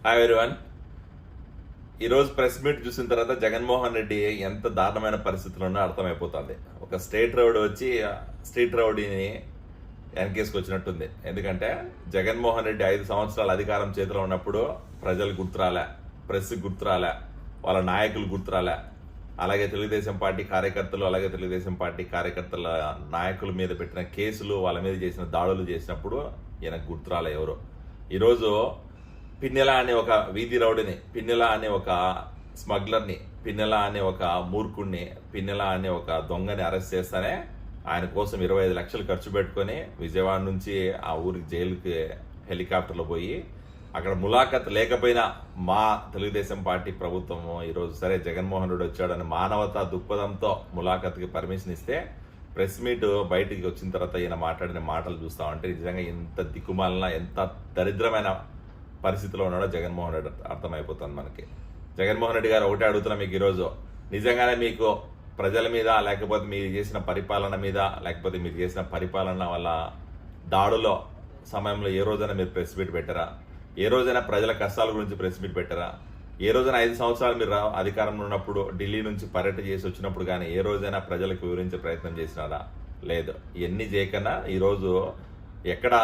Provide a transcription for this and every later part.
Hi everyone. ఈరోజు press meet చూసిన తర్వాత జగన్మోహన్ రెడ్డి ఎంత దారుణమైన పరిస్థితుల్లో ఉన్నా అర్థమైపోతుంది. ఒక స్ట్రీట్ రౌడీని వెనకేసుకొచ్చినట్టుంది. ఎందుకంటే జగన్మోహన్ రెడ్డి 5 సంవత్సరాల అధికారం చేతిలో ఉన్నప్పుడు ప్రజలు గుర్తురాలే, ప్రెస్ గుర్తురాలే, వాళ్ళ నాయకులు గుర్తురాలే, అలాగే తెలుగుదేశం పార్టీ కార్యకర్తల నాయకుల మీద పెట్టిన కేసులు, వాళ్ళ మీద చేసిన దాడులు చేసినప్పుడు ఈయనకు గుర్తురాలే ఎవరు. ఈరోజు పిన్నెల అనే ఒక వీధి రౌడీని, పిన్నెల అనే ఒక స్మగ్లర్ని, పిన్నెల అనే ఒక మూర్ఖుడిని, పిన్నెల అనే ఒక దొంగని అరెస్ట్ చేస్తానే ఆయన కోసం 25 లక్షలు ఖర్చు పెట్టుకొని విజయవాడ నుంచి ఆ ఊరికి జైలుకి హెలికాప్టర్లో పోయి అక్కడ ములాఖత్ లేకపోయినా మా తెలుగుదేశం పార్టీ ప్రభుత్వము ఈరోజు సరే జగన్మోహన్ రెడ్డి వచ్చాడని మానవతా దృక్పథంతో ములాఖత్కి పర్మిషన్ ఇస్తే ప్రెస్ మీట్ బయటికి వచ్చిన తర్వాత ఈయన మాట్లాడిన మాటలు చూస్తామంటే నిజంగా ఎంత దిక్కుమాలిన, ఎంత దరిద్రమైన పరిస్థితిలో ఉన్నాడో జగన్మోహన్ రెడ్డి అర్థమైపోతుంది మనకి. జగన్మోహన్ రెడ్డి గారు ఒకటే అడుగుతున్నా మీకు ఈరోజు, నిజంగానే మీకు ప్రజల మీద, లేకపోతే మీరు చేసిన పరిపాలన మీద, లేకపోతే మీరు చేసిన పరిపాలన వల్ల దాడులో సమయంలో ఏ రోజైనా మీరు ప్రెస్ మీట్ పెట్టారా? ఏ రోజైనా ప్రజల కష్టాల గురించి ప్రెస్ మీట్ పెట్టారా? ఏ రోజైనా 5 సంవత్సరాలు మీరు అధికారంలో ఉన్నప్పుడు ఢిల్లీ నుంచి పర్యటన చేసి వచ్చినప్పుడు కానీ ఏ రోజైనా ప్రజలకు వివరించే ప్రయత్నం చేసినారా? లేదు. ఇవన్నీ చేయకన్నా ఈరోజు ఎక్కడ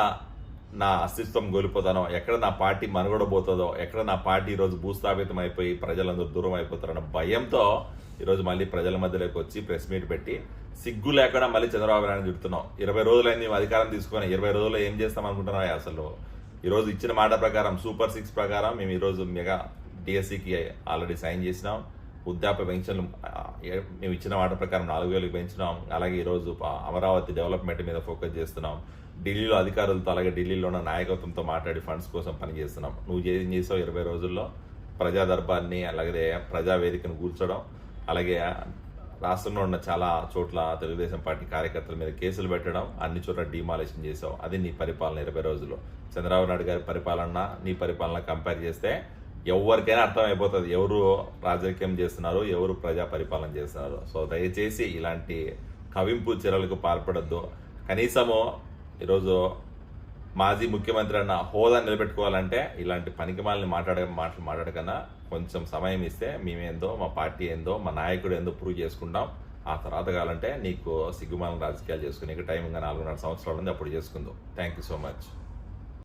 నా అస్తిత్వం కోల్పోతానో, ఎక్కడ నా పార్టీ మనుగడబోతుందో, ఎక్కడ నా పార్టీ ఈరోజు భూస్థాపితం అయిపోయి ప్రజలందరూ దూరం అయిపోతారన్న భయంతో ఈరోజు మళ్ళీ ప్రజల మధ్యలోకి వచ్చి ప్రెస్ మీట్ పెట్టి సిగ్గు లేకుండా మళ్ళీ చంద్రబాబు నాయుడు తిడుతున్నాం. 20 రోజులైంది మేము అధికారం తీసుకొని, 20 రోజుల్లో ఏం చేస్తాం అనుకుంటున్నారా? అసలు ఈరోజు ఇచ్చిన మాట ప్రకారం సూపర్ 6 ప్రకారం మేము ఈరోజు మెగా డిఎస్సికి ఆల్రెడీ సైన్ చేసినాం. వృద్ధాప్య పెన్షన్లు మేము ఇచ్చిన మాట ప్రకారం 4,000కి పెంచినాం. అలాగే ఈరోజు అమరావతి డెవలప్మెంట్ మీద ఫోకస్ చేస్తున్నాం. ఢిల్లీలో అధికారులతో, అలాగే ఢిల్లీలో ఉన్న నాయకత్వంతో మాట్లాడి ఫండ్స్ కోసం పనిచేస్తున్నాం. నువ్వు ఏం చేసావు 20 రోజుల్లో? ప్రజా దర్బార్ని, అలాగే ప్రజావేదికను కూర్చోవడం, అలాగే రాష్ట్రంలో ఉన్న చాలా చోట్ల తెలుగుదేశం పార్టీ కార్యకర్తల మీద కేసులు పెట్టడం, అన్ని చోట్ల డిమాలిషన్ చేసావు. అది నీ పరిపాలన 20 రోజులు. చంద్రబాబు నాయుడు గారి పరిపాలన నీ పరిపాలన కంపేర్ చేస్తే ఎవరికైనా అర్థమైపోతుంది ఎవరు రాజకీయం చేస్తున్నారు, ఎవరు ప్రజా పరిపాలన చేస్తున్నారు. సో దయచేసి ఇలాంటి కవింపు చర్యలకు పాల్పడద్దు. కనీసము ఈరోజు మాజీ ముఖ్యమంత్రి అన్న హోదా నిలబెట్టుకోవాలంటే ఇలాంటి పనికిమాలని మాట్లాడకన్నా కొంచెం సమయం ఇస్తే మేమేందో, మా పార్టీ ఏందో, మా నాయకుడు ఏందో ప్రూవ్ చేసుకుంటాం. ఆ తర్వాత కావాలంటే నీకు సిగ్గుమాలను రాజకీయాలు చేసుకుని టైం ఇంకా 4.5 సంవత్సరాలు ఉంది, అప్పుడు చేసుకుందాం. Thank you so much.